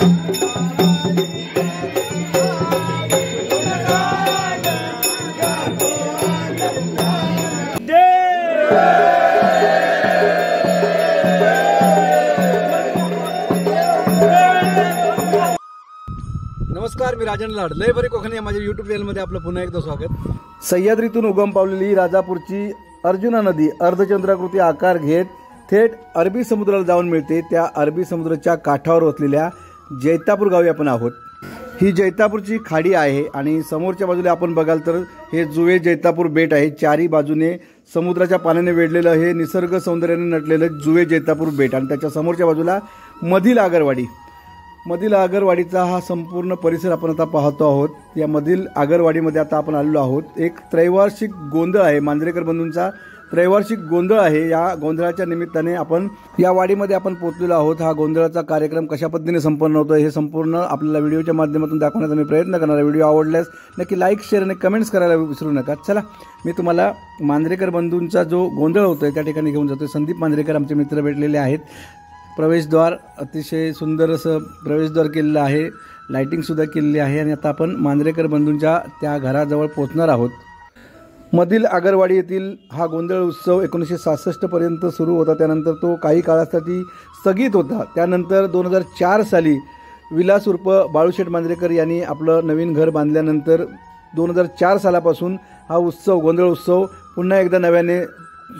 नमस्कार, मी राजन लाड लय बरी कोकणी या माझ्या यूट्यूब चॅनलमध्ये आपलं पुन्हा एकदा स्वागत। सह्याद्रीतून उगम पावलेली राजापूरची अर्जुना नदी अर्धचंद्राकृती आकार घेत थेट अरबी समुद्राला जाऊन मिळते। त्या अरबी समुद्राच्या काठावर वसलेल्या जैतापूर गावी आपण आहोत। ही जैतापूरची खाडी आहे आणि समोरच्या बाजूला आपण बघाल तर हे जुवे जैतापूर बेट आहे। चारी बाजूने समुद्राच्या पाण्याने वेढलेलं हे निसर्ग सौंदर्याने नटलेलं जुवे जैतापूर बेट आणि त्याच्या समोरच्या बाजूला मधील आगरवाडीचा हा संपूर्ण परिसर आपण आता पाहतो आहोत। या मधील आगरवाडीमध्ये आता आपण आलेलो आहोत। एक त्रैवार्षिक गोंधळ आहे, मांजरेकर बंधूंचा त्रैवार्षिक गोंधळ आहे। या गोंधळाच्या निमित्ताने आपण या वाडीमध्ये आपण पोहोचलेलो आहोत। हा गोंधळाचा कार्यक्रम कशा पद्धतीने संपन्न होतो हे संपूर्ण आपल्याला व्हिडिओच्या माध्यमातून दाखवण्याचा मी प्रयत्न करणार आहे। व्हिडिओ आवडल्यास नक्की लाईक, शेअर आणि कमेंट्स करायला विसरू नका। चला, मी तुम्हाला मांजरेकर बंधूंचा जो गोंधळ होतोय त्या ठिकाणी घेऊन जातोय। संदीप मांजरेकर आमचे मित्र भेटलेले आहेत। प्रवेशद्वार अतिशय सुंदर असं प्रवेशद्वार केलेलं आहे, लाइटिंग सुद्धा केलेली आहे आणि आता आपण मांजरेकर बंधूंच्या त्या घराजवळ पोहोचणार आहोत। मधील आगरवाडी येथील हा गोंधळ उत्सव 1966 पर्यंत सुरू होता, त्यानंतर तो काही काळासाठी स्थगित होता। त्यानंतर 2004 साली विलास उर्फ बाळूशेठ मांजरेकर यांनी आपलं नवीन घर बांधल्यानंतर 2004 सालापासून हा उत्सव गोंधळ उत्सव पुन्हा एकदा नव्याने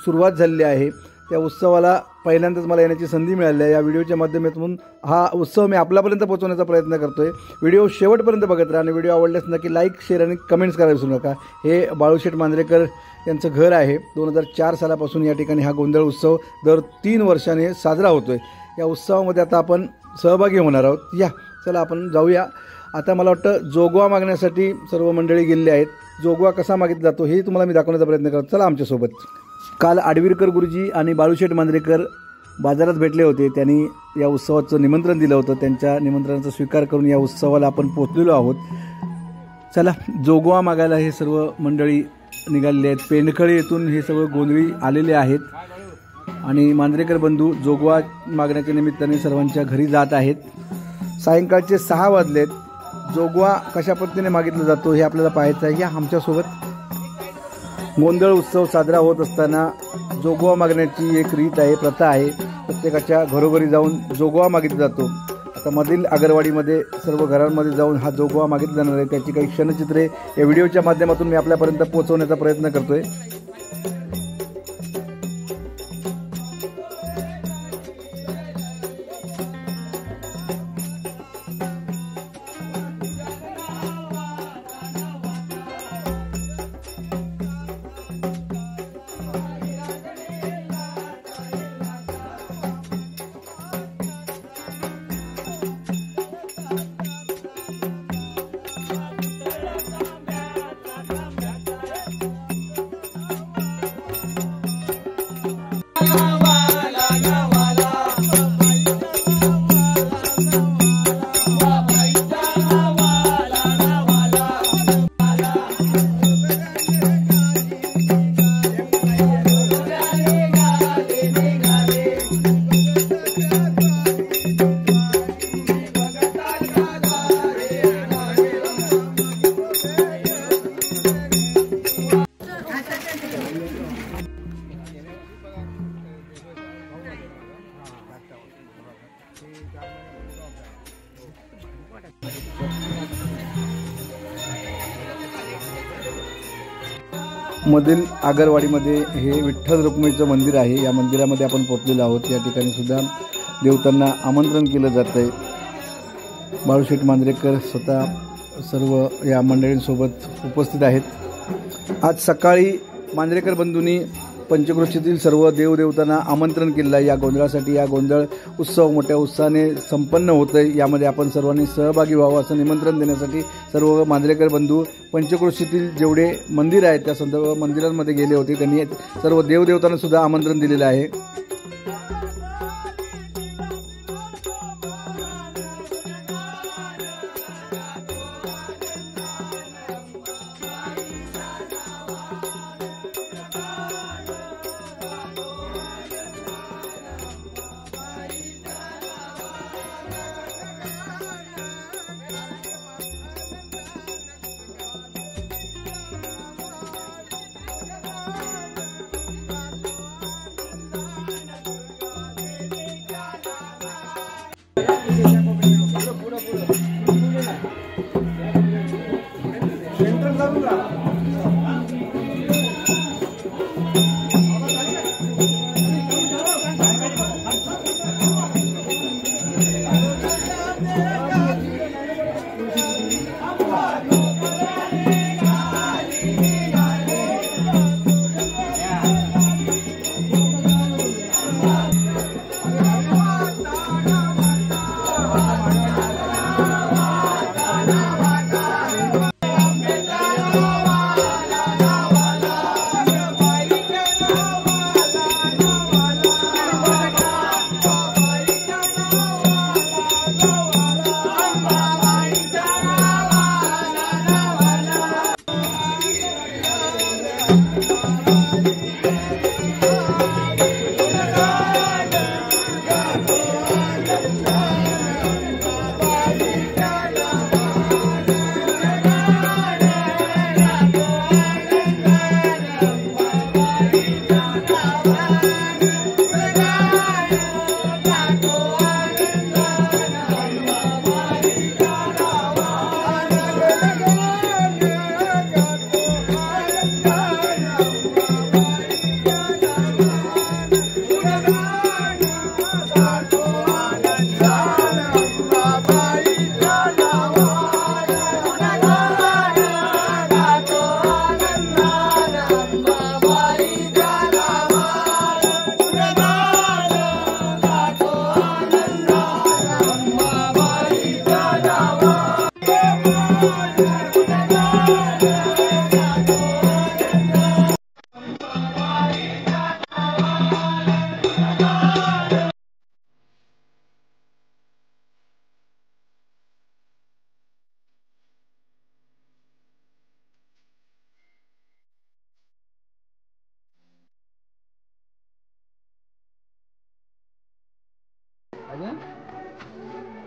सुरुवात झालेली आहे। त्या उत्सवाला पहिल्यांदाच मला येण्याची संधी मिळाली आहे। या व्हिडिओच्या माध्यमातून हा उत्सव मी आपल्यापर्यंत पोहोचवण्याचा प्रयत्न करतोय। व्हिडिओ शेवटपर्यंत बघत राहा आणि व्हिडिओ आवडल्यास नक्की लाईक, शेअर आणि कमेंट्स करायला विसरू नका। हे बाळूशेठ मांजरेकर यांचं घर आहे। 2004 सालापासून या ठिकाणी हा गोंधळ उत्सव दर 3 वर्षाने साजरा होतोय। या उत्सवामध्ये आता आपण सहभागी होणार आहोत। या चला आपण जाऊया। आता मला वाटतं जोगवा मागण्यासाठी सर्व मंडळी गेलेली आहेत। जोगवा कसा मागितला जातो हे तुम्हाला मी दाखवण्याचा प्रयत्न करतो। चला आमच्यासोबत। काल आडवीरकर गुरुजी आणि बाळूशेठ मांजरेकर बाजारात भेटले होते। त्यांनी या उत्सवाचं निमंत्रण दिलं होतं। त्यांच्या निमंत्रणाचा स्वीकार करून या उत्सवाला आपण पोहोचलेलो आहोत। चला, जोगवा मागायला हे सर्व मंडळी निघालेले आहेत। पेंडखळे येथून हे सर्व गोंधळी आलेले आहेत आणि मांजरेकर बंधू जोगवा मागण्याच्या निमित्ताने सर्वांच्या घरी जात आहेत। सायंकाळचे 6 वाजलेत। जोगवा कशा पद्धतीने मागितला जातो हे आपल्याला पाहायचं आहे। या आमच्यासोबत। गोंधळ उत्सव साजरा होत असताना जोगवा मागण्याची एक रीत आहे, प्रथा आहे। प्रत्येकाच्या घरोघरी जाऊन जोगवा मागितला जातो। आता मधील आगरवाडीमध्ये सर्व घरांमध्ये जाऊन हा जोगवा मागितला जाणार आहे। त्याची काही क्षणचित्रे या व्हिडिओच्या माध्यमातून मी आपल्यापर्यंत पोहोचवण्याचा प्रयत्न करतोय। मधील आगरवाडीमध्ये हे विठ्ठल रुक्मिणीचं मंदिर आहे। या मंदिरामध्ये आपण पोहोचलेलो आहोत। या ठिकाणी सुद्धा देवतांना आमंत्रण केलं जात आहे। बाळूशेठ मांजरेकर स्वतः सर्व या मंडळींसोबत उपस्थित आहेत। आज सकाळी मांजरेकर बंधूंनी पंचक्रोशीतील सर्व देवदेवतांना आमंत्रण केलं आहे या गोंधळासाठी। या गोंधळ उत्सव मोठ्या उत्साहाने संपन्न होत आहे। यामध्ये आपण सर्वांनी सहभागी व्हावं असं निमंत्रण देण्यासाठी सर्व मांजरेकर बंधू पंचक्रोशीतील जेवढे मंदिर आहेत त्या सर्व मंदिरांमध्ये गेले होते। त्यांनी सर्व देवदेवतांना सुद्धा आमंत्रण दिलेलं आहे।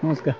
नमस्कार.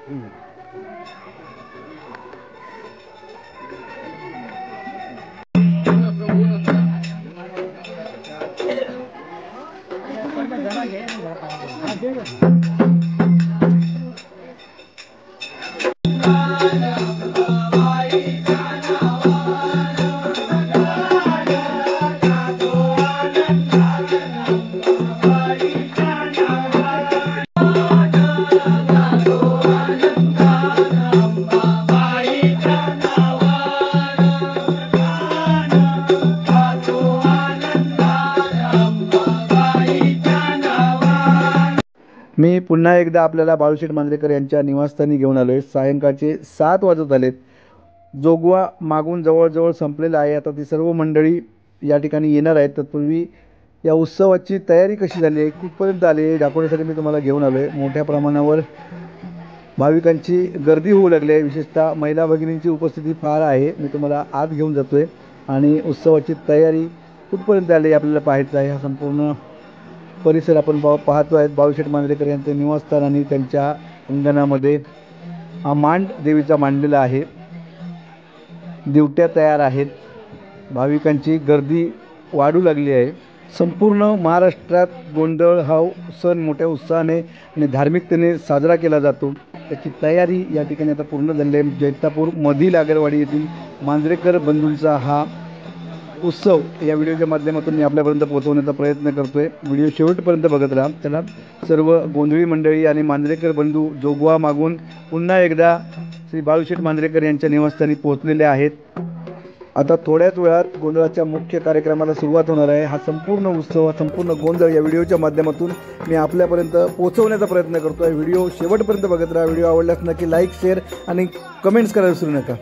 मी पुन्हा एकदा आपल्याला बाळूशेठ मांजरेकर यांच्या निवासस्थानी घेऊन आलो आहे. सायंकाळचे 7 वाजत आलेत. जोगवा मागून जवळजवळ संपलेला आहे. आता ती सर्व मंडळी या ठिकाणी येणार आहेत. तत्पूर्वी या उत्सवाची तयारी कशी झाली आहे, कुठपर्यंत आली आहे, दाखवण्यासाठी मी तुम्हाला घेऊन आलो आहे. मोठ्या प्रमाणावर भाविकांची गर्दी होऊ लागली आहे. विशेषतः महिला भगिनींची उपस्थिती फार आहे. मी तुम्हाला आत घेऊन जातो आहे आणि उत्सवाची तयारी कुठपर्यंत आली आहे आपल्याला पाहायचं आहे. हा संपूर्ण परिसर आपण पाहतो आहेत. बाळूशेठ मांजरेकर यांचे निवासस्थान आणि त्यांच्या अंगणामध्ये हा मांड देवीचा मांडलेला आहे. दिवट्या तयार आहेत. भाविकांची गर्दी वाढू लागली आहे. संपूर्ण महाराष्ट्रात गोंधळ हा सण मोठ्या उत्साहाने आणि धार्मिकतेने साजरा केला जातो. त्याची तयारी या ठिकाणी आता पूर्ण झाली आहे. जैतापूर मधील आगरवाडी येथील मांजरेकर बंधूंचा हा उत्सव या व्हिडिओच्या माध्यमातून मी आपल्यापर्यंत पोहोचवण्याचा प्रयत्न करतो आहे. व्हिडिओ शेवटपर्यंत बघत राहा. त्याला सर्व गोंधळी मंडळी आणि मांजरेकर बंधू जोगवा मागून पुन्हा एकदा श्री बाळूशेठ मांजरेकर यांच्या निवासस्थानी पोहोचलेले आहेत. आता थोड्याच वेळात गोंधळाच्या मुख्य कार्यक्रमाला सुरुवात होणार आहे. हा संपूर्ण उत्सव, हा संपूर्ण गोंधळ या व्हिडिओच्या माध्यमातून मी आपल्यापर्यंत पोहोचवण्याचा प्रयत्न करतो आहे. व्हिडिओ शेवटपर्यंत बघत राहा. व्हिडिओ आवडल्यास नक्की लाईक, शेअर आणि कमेंट्स करायला विसरू नका.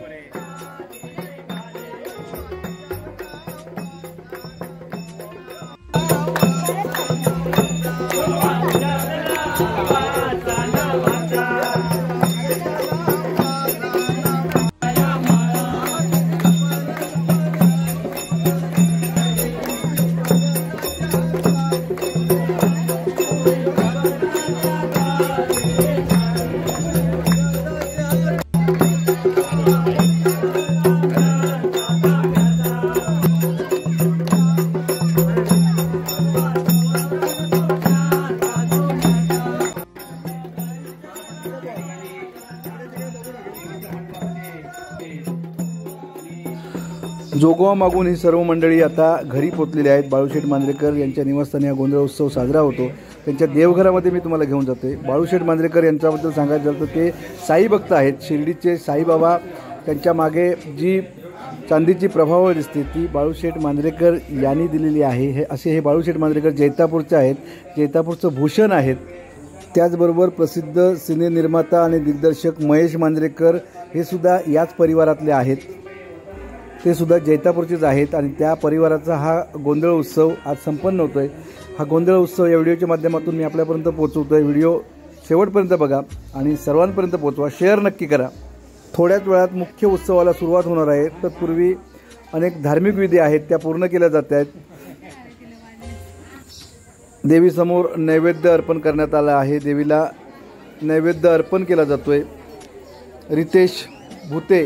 जोगवा मागून ही सर्व मंडळी आता घरी पोचलेली आहेत. बाळूशेठ मांजरेकर यांच्या निवासस्थानी हा गोंधळ उत्सव साजरा होतो. त्यांच्या देवघरामध्ये मी तुम्हाला घेऊन जाते. बाळूशेठ मांजरेकर यांच्याबद्दल सांगायचं झालं तर ते साई भक्त आहेत. शिर्डीचे साईबाबा. त्यांच्या मागे जी चांदीची प्रभावळ दिसते ती बाळूशेठ मांजरेकर यांनी दिलेली आहे. हे बाळूशेठ मांजरेकर जैतापूरचे आहेत. जैतापूरचं भूषण आहेत. त्याचबरोबर प्रसिद्ध सिने निर्माता आणि दिग्दर्शक महेश मांजरेकर हे सुद्धा याच परिवारातले आहेत. ते सुद्धा जैतापूरचेच आहेत आणि त्या परिवाराचा हा गोंधळ उत्सव आज संपन्न होतो आहे. हा गोंधळ उत्सव या व्हिडिओच्या माध्यमातून मी आपल्यापर्यंत पोहोचवतो आहे. व्हिडिओ शेवटपर्यंत बघा आणि सर्वांपर्यंत पोहोचवा. शेअर नक्की करा. थोड्याच वेळात मुख्य उत्सवाला सुरुवात होणार आहे. तत्पूर्वी अनेक धार्मिक विधी आहेत त्या पूर्ण केल्या जात आहेत. देवीसमोर नैवेद्य अर्पण करण्यात आला आहे. देवीला नैवेद्य अर्पण केला जातोय। रितेश भूते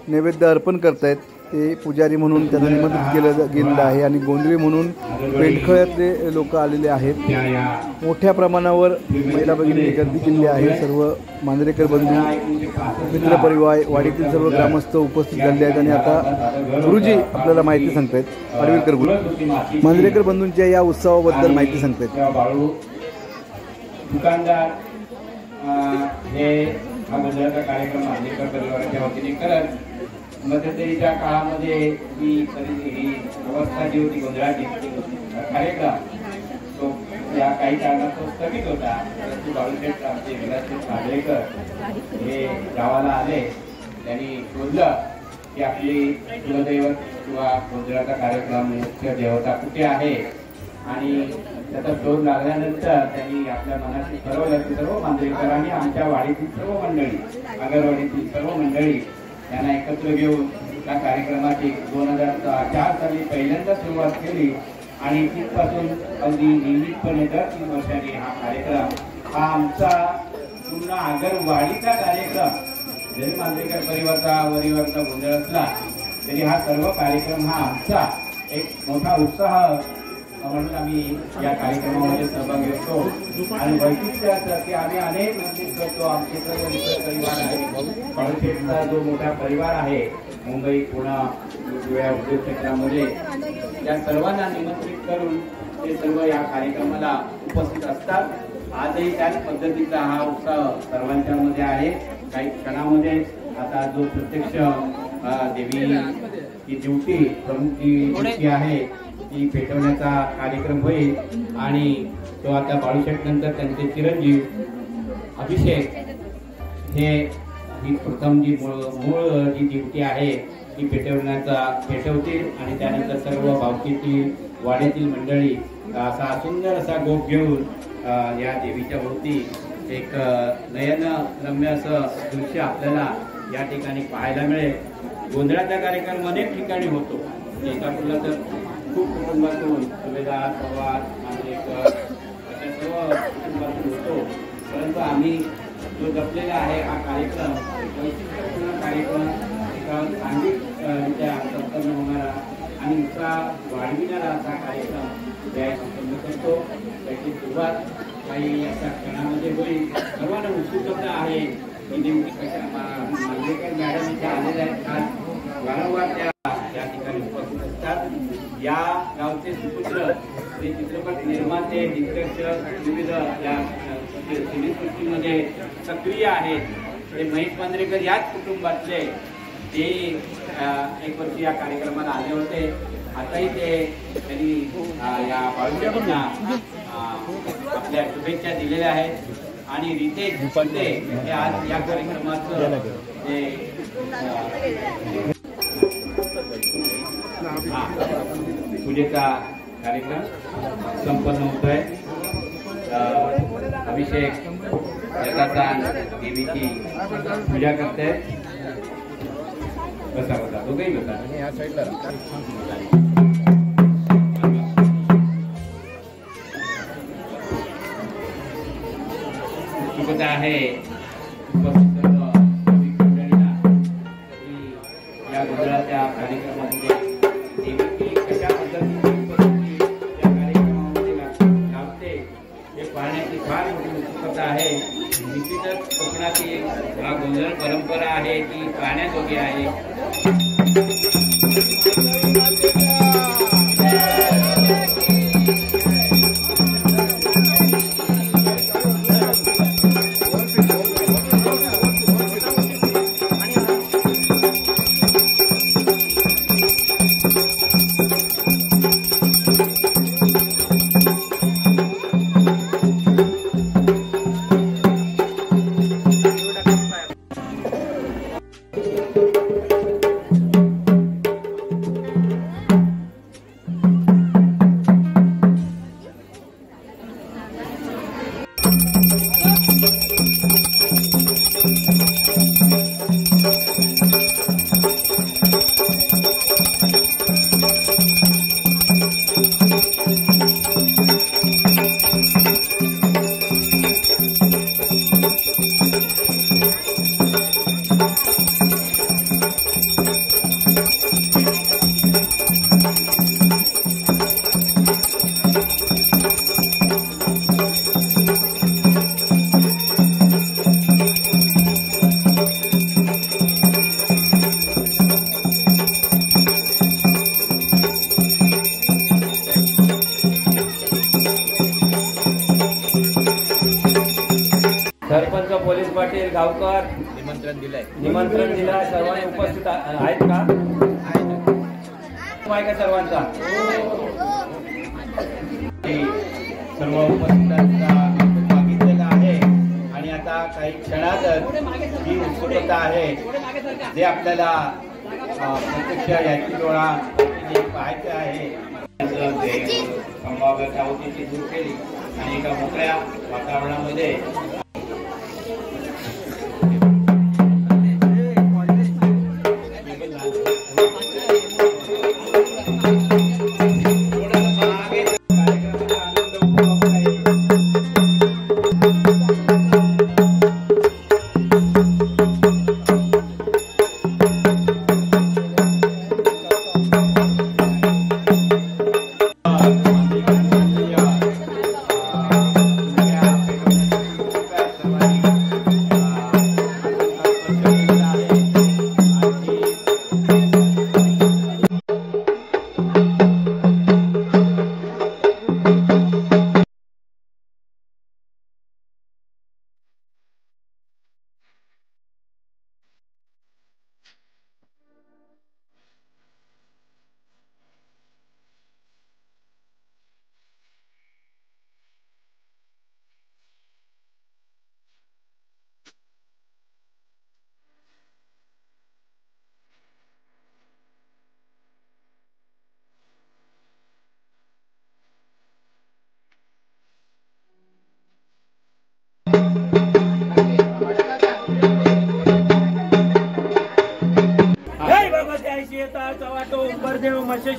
नैवेद्य अर्पण करतायत, ते पुजारी म्हणून त्यांना निमंत्रित गेलेलं आहे आणि गोंधळी म्हणून पेंडखळ्यातले लोक आलेले आहेत। मोठ्या प्रमाणावर महिला भगिनी गर्दी केलेली आहे। सर्व मांजरेकर बंधू, मित्रपरिवार, वाडीतील सर्व ग्रामस्थ उपस्थित झाले आहेत आणि आता गुरुजी आपल्याला माहिती सांगतायत। आडवेकर गुरु मांजरेकर बंधूंच्या या उत्सवाबद्दल माहिती सांगतायत। दुकानदार हे हा गोंधळाचा कार्यक्रम मांजरेकर परिवाराच्या वतीने करत मध्यंतरीच्या काळामध्ये ही अवस्था जी होती गोंधळाची कार्यक्रम तो या काही कारणास्तव स्थगित होता, परंतु बाळूशेठ आमचे विलासशेठ मांजरेकर हे गावाला आले। त्यांनी शोधलं की आपली कुलदैवत किंवा गोंधळाचा कार्यक्रम मुख्य देवता कुठे आहे आणि त्याचा शोध लागल्यानंतर त्यांनी आपल्या मनाशी ठरवलं की सर्व मांजरेकरांनी आमच्या वाडीतील सर्व मंडळी, आगरवाडीतील सर्व मंडळी यांना एकत्र घेऊन त्या कार्यक्रमाची 2004 साली पहिल्यांदा सुरुवात केली आणि तिथपासून अगदी नियमितपणे दर 3 वर्षांनी हा कार्यक्रम हा आमचा पूर्ण आगरवाडीचा कार्यक्रम, जरी मांजरेकर परिवाराचा गोंधळ असला तरी हा सर्व कार्यक्रम हा आमचा एक मोठा उत्साह म्हणून आम्ही या कार्यक्रमामध्ये सहभागी होतो। आणि वैशिष्ट्य असं की आम्ही अनेक मंदिर करतो। आमचे सर्व मित्र परिवार आहे, बाळूशेठचा जो मोठा परिवार आहे मुंबई पुणे वेगवेगळ्या उद्योग क्षेत्रामध्ये, या सर्वांना निमंत्रित करून ते सर्व या कार्यक्रमाला उपस्थित असतात। आजही त्याच पद्धतीचा हा उत्साह सर्वांच्या मध्ये आहे। काही क्षणामध्ये आता जो प्रत्यक्ष देवी ही ड्युटी प्रमुख जी ड्युटी आहे ती पेटवण्याचा कार्यक्रम होईल आणि तो आता बाळूशेठ नंतर त्यांचे चिरंजीव अभिषेक हे ही प्रथम जी मूळ जी ड्युटी आहे ती पेटवतील आणि त्यानंतर सर्व भावकीतील वाडीतील मंडळी असा सुंदर असा गोप घेऊन या देवीच्या भोवती एक नयनरम्य असं दृश्य आपल्याला या ठिकाणी पाहायला मिळेल। गोंधळाचा कार्यक्रम अनेक ठिकाणी होतो, एका तुला तर खूप कुटुंबातून सुभेदार पवार मांजरेकर अशा सर्व कुटुंबातून होतो, परंतु आम्ही जो जपलेला आहे हा कार्यक्रम वैशिष्ट्यपूर्ण कार्यक्रम एका सांघिकरित्या संपन्न होणारा आणि उत्साह वाढविणारा असा कार्यक्रम या संपन्न करतो। त्याची सुरुवात काही अशा क्षणामध्ये होईल। सर्वांना उत्सुकता आहे की नेमकी कशा मांजरेकर मॅडम इथे आलेल्या आहेत, आज वारंवार त्या ठिकाणी उपस्थित असतात। या गावचे सुपुत्र ते चित्रपट निर्माते, दिग्दर्शक, विविध या सिनेसृष्टीमध्ये सक्रिय आहेत, ते महेश मांजरेकर याच कुटुंबातले ते एक वर्षी या कार्यक्रमाला आले होते। आताही त्यांनी या बाळूशेठना आपल्या शुभेच्छा दिलेल्या आहेत आणि रितेश भूते हे आज या कार्यक्रमाचं पूजेचा कार्यक्रम संपन्न होतोय। अभिषेक देवीची पूजा करते। बसा बसा दोघेही बसा। उत्सुकता आहे या गोंधळाच्या कार्यक्रमामध्ये देवीची कशा पद्धतीने त्या कार्यक्रमामध्ये लाभते हे पाहण्याची फार मोठी उत्सुकता आहे। निश्चितच कोकणातील हा गोंधळ परंपरा आहे ती पाहण्याजोगी आहे। सरपंच पोलीस पाटील गावकर निमंत्रण दिलं सर्वांनी उपस्थित आहेत का? आहे का सर्वांचा? सर्व उपस्थितांचा मागितलेला आहे आणि आता काही क्षणातच ही उत्सुकता आहे जे आपल्याला प्रत्यक्ष याची डोळा पाहायचे आहे. संभाव्य होती दूर केली आणि एका मोकळ्या वातावरणामध्ये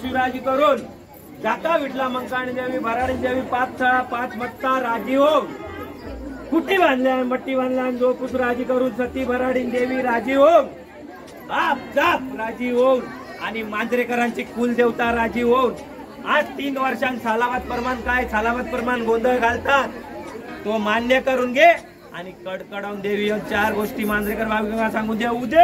शिवाजी करून जाता विठला मंकाणी देवी भराडी देवी 5 छळा 5 मत्ता राजी हो कुटी बांधल्या मट्टी बांधल्या जो पुत्र राजी करून सती भराडी देवी राजी हो आप जाप राजी हो आणि मांजरेकरांची कुलदेवता राजी हो. आज 3 वर्षांत सालावत प्रमाण काय सालावत प्रमाण गोंधळ घालतात तो मान्य करून घे आणि कडकडवून देवी 4 गोष्टी मांजरेकर बाबा सांगून द्या उदे.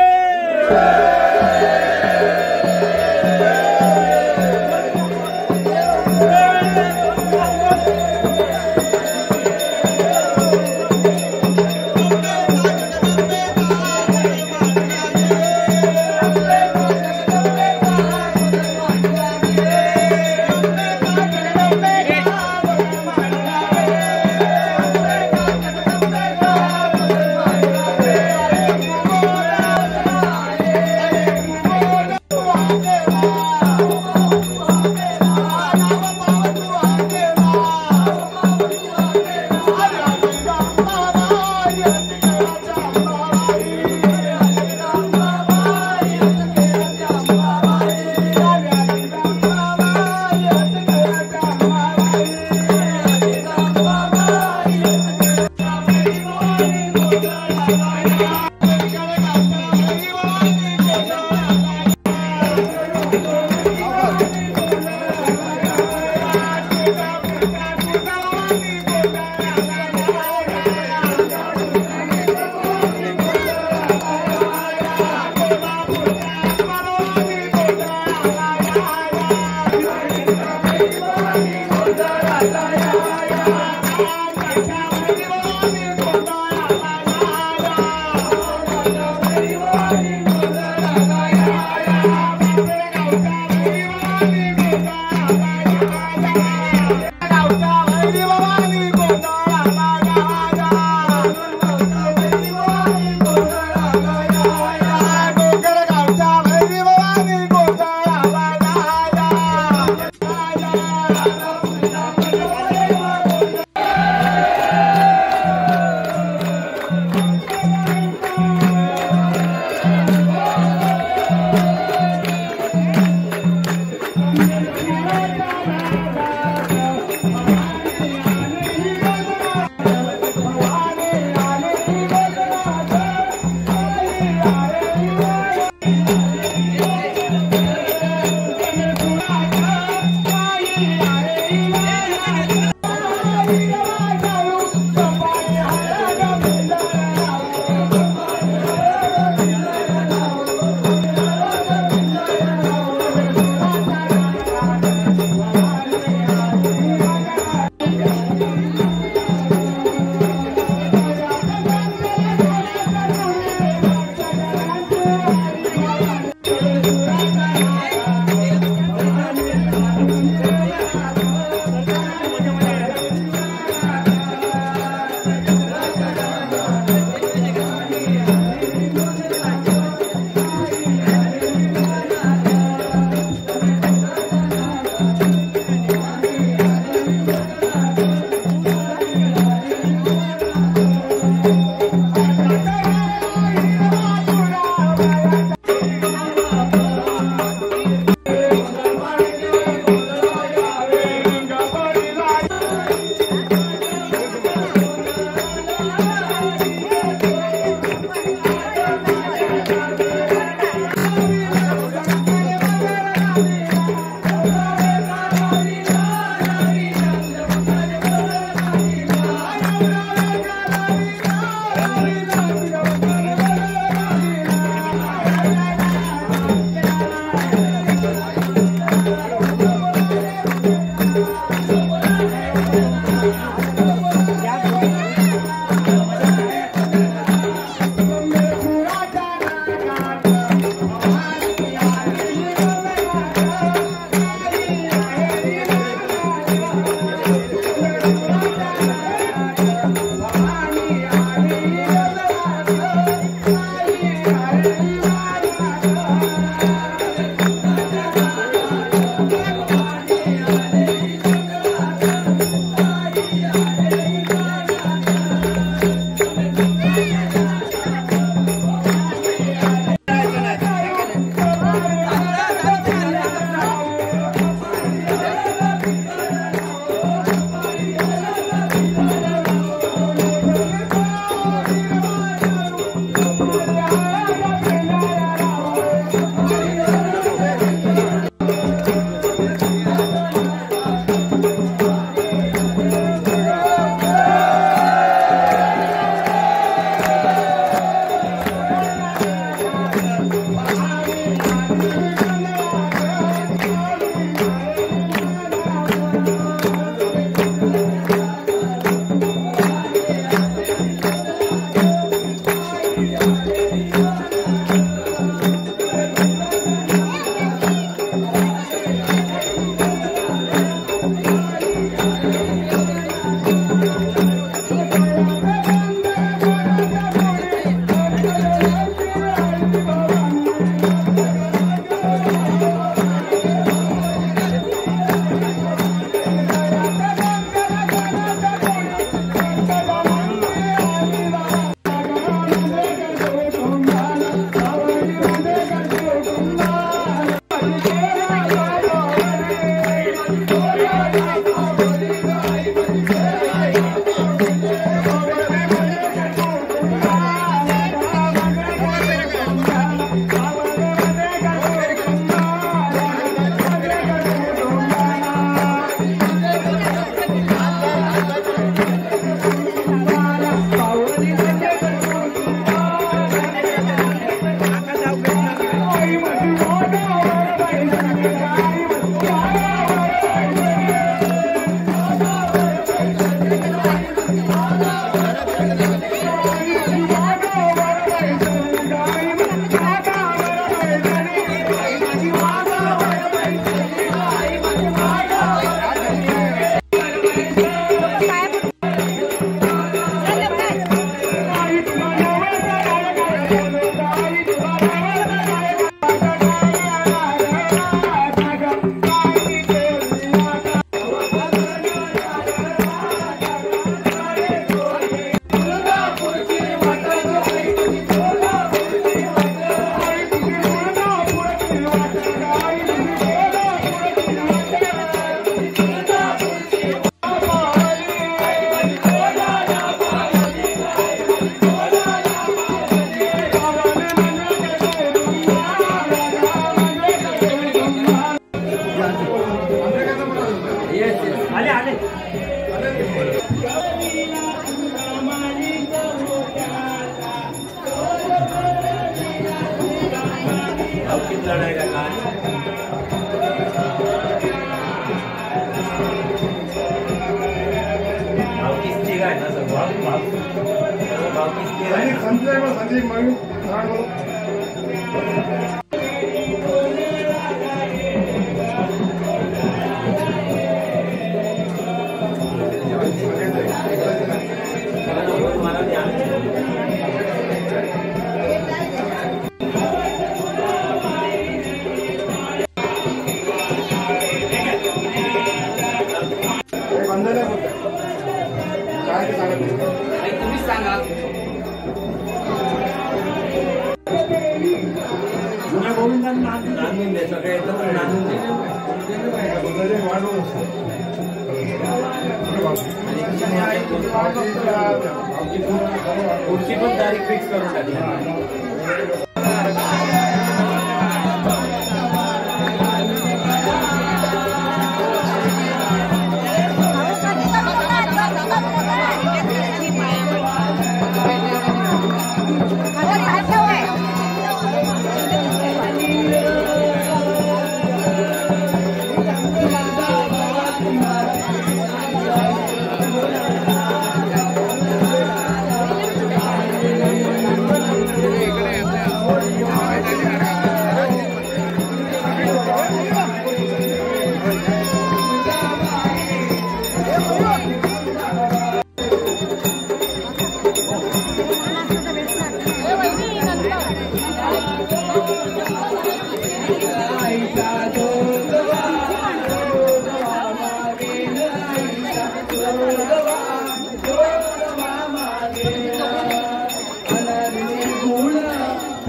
पुढची पण तारीख फिक्स करून टाकली.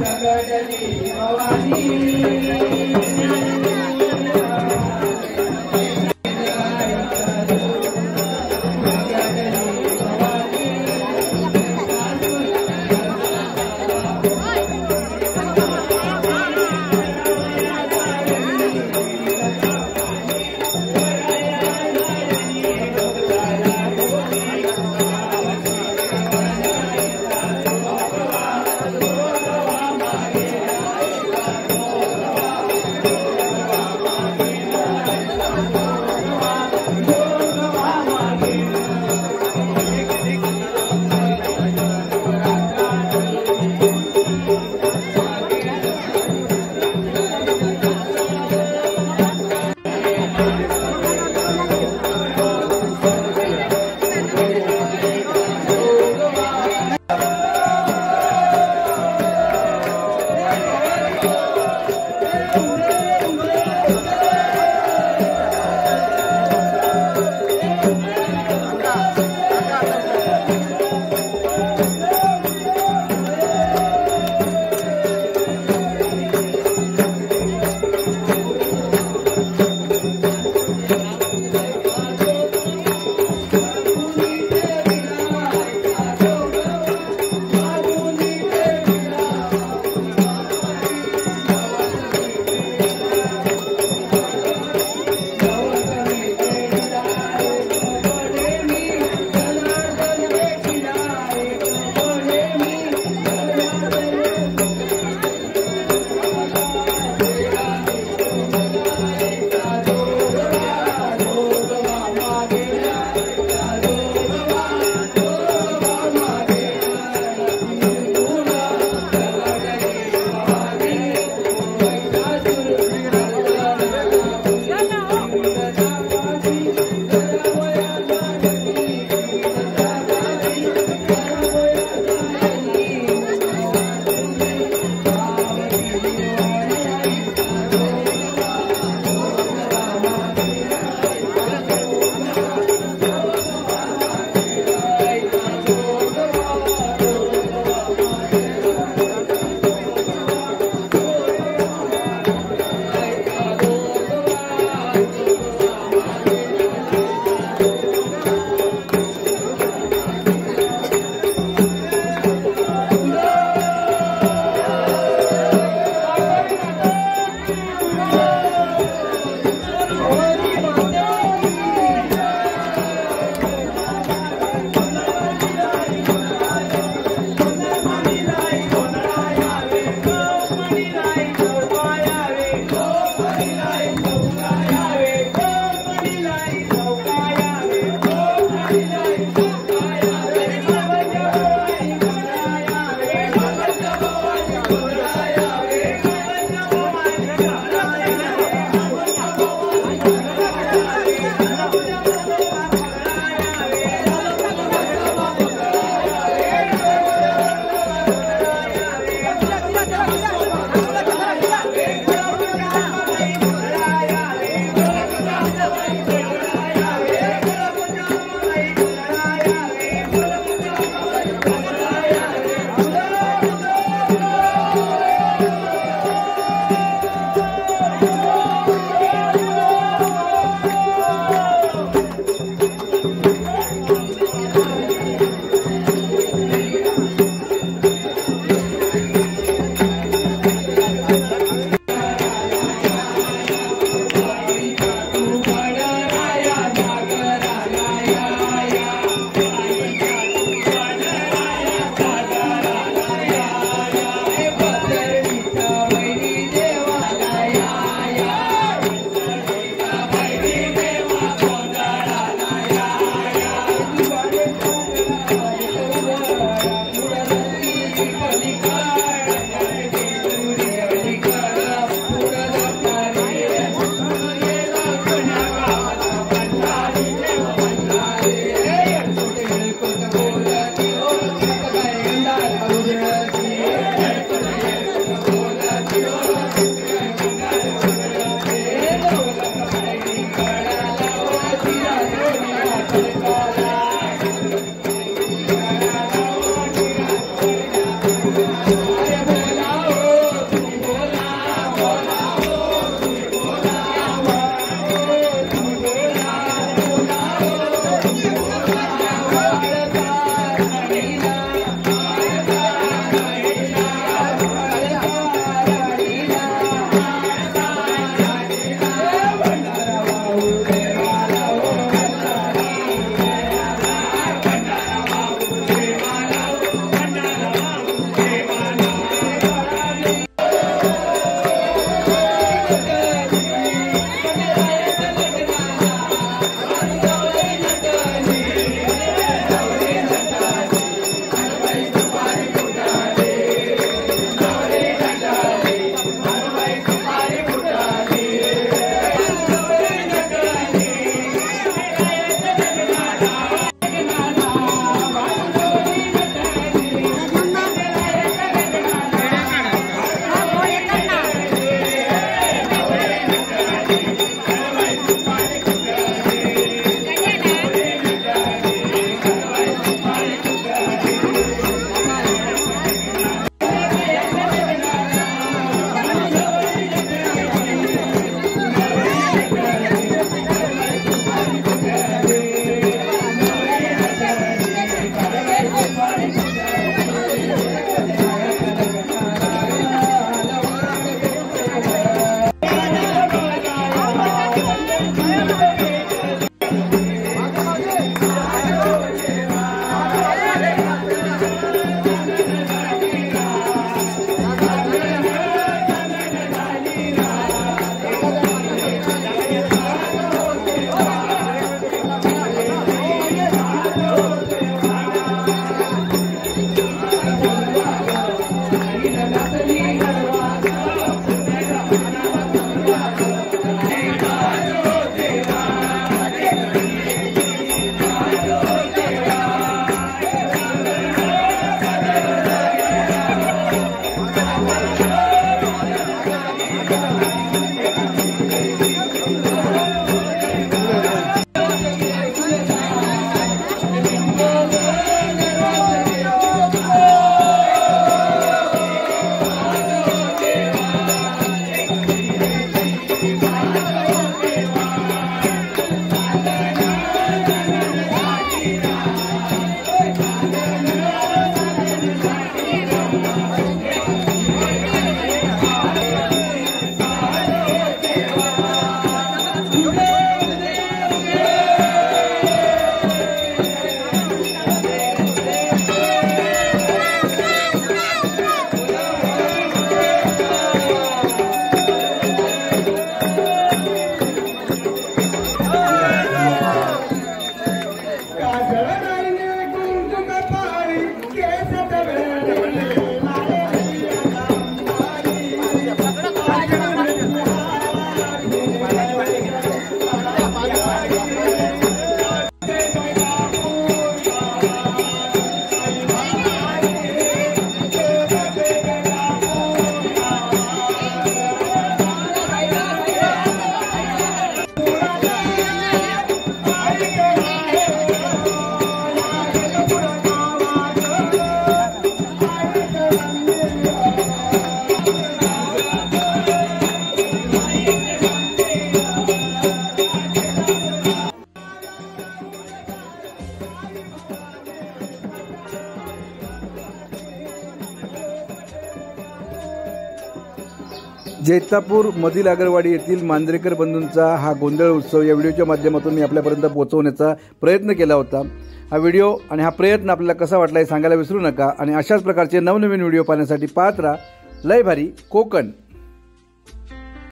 प्रगटली भवानी जैतापूर मधील आगरवाडी येथील मांजरेकर बंधूंचा हा गोंधळ उत्सव या व्हिडिओच्या माध्यमातून मी आपल्यापर्यंत पोहोचवण्याचा प्रयत्न केला होता। हा व्हिडिओ आणि हा प्रयत्न आपल्याला कसा वाटला हे सांगायला विसरू नका आणि अशाच प्रकारचे नवनवीन व्हिडिओ पाहण्यासाठी पाहत राहा लय भारी कोकण।